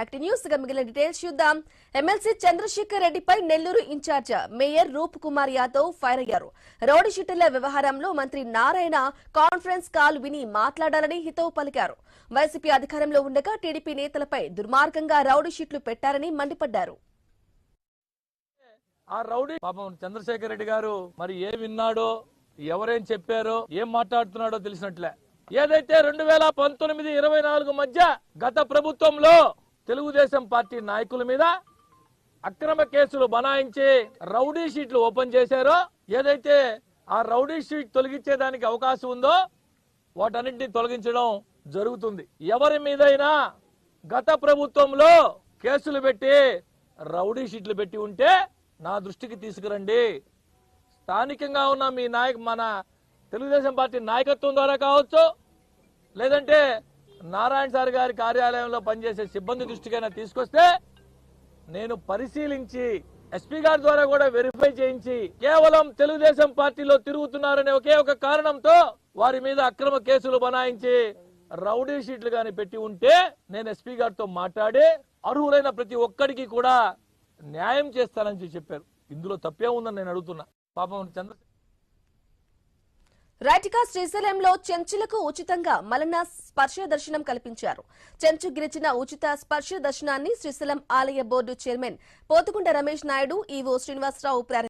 Back to news గా మిగిలిన details చూద్దాం. ఎమ్మెల్సీ చంద్రశేఖర్ రెడ్డిపై నెల్లూరు ఇన్ఛార్జ్ మేయర్ రూప్ కుమార్ యాదవ్ ఫైర్ అయ్యారు. రౌడీ షీటర్ల వ్యవహారంలో మంత్రి నారాయణ కాన్ఫరెన్స్ కాల్ విని మాట్లాడాలని హితవు పలికారు. వైసీపీ అధికారంలో ఉండగా టీడీపీ నేతలపై దుర్మార్గంగా రౌడీ షీట్లు పెట్టారని మండిపడ్డారు. ఆ రౌడీ పాపం చంద్రశేఖర్ రెడ్డి గారు మరి ఏం విన్నాడో, ఎవరేం చెప్పారో, ఏం మాట్లాడుతున్నాడో తెలిసినట్లే. ఏదైతే 2019-24 మధ్య గత ప్రభుత్వంలో తెలుగుదేశం పార్టీ నాయకుల మీద అక్రమ కేసులు బనాయించి రౌడీ షీట్లు ఓపెన్ చేశారో, ఏదైతే ఆ రౌడీ షీట్ తొలగించేదానికి అవకాశం ఉందో వాటన్నింటినీ తొలగించడం జరుగుతుంది. ఎవరి మీదైనా గత ప్రభుత్వంలో కేసులు పెట్టి రౌడీ షీట్లు పెట్టి ఉంటే నా దృష్టికి తీసుకురండి. స్థానికంగా ఉన్న మీ మన తెలుగుదేశం పార్టీ నాయకత్వం ద్వారా కావచ్చు, లేదంటే నారాయణ సార్ గారి కార్యాలయంలో పనిచేసే సిబ్బంది దృష్టికైనా తీసుకొస్తే నేను పరిశీలించి ఎస్పీ గారి ద్వారా కూడా వెరిఫై చేయించి కేవలం తెలుగుదేశం పార్టీలో తిరుగుతున్నారనే ఒకే ఒక కారణంతో వారి మీద అక్రమ కేసులు బనాయించి రౌడీ షీట్లు గాని పెట్టి ఉంటే నేను ఎస్పీ గారితో మాట్లాడి అర్హులైన ప్రతి ఒక్కడికి కూడా న్యాయం చేస్తానని చెప్పారు. ఇందులో తప్పే ఉందని నేను అడుగుతున్నా. పాపం రైట్గా శ్రీశైలంలో చెంచులకు ఉచితంగా మలన స్పర్శ దర్శనం కల్పించారు. చెంచు గిరిచిన ఉచిత స్పర్శ దర్శనాన్ని శ్రీశైలం ఆలయ board chairman Potugunta Ramesh Naidu, EO Srinivasarao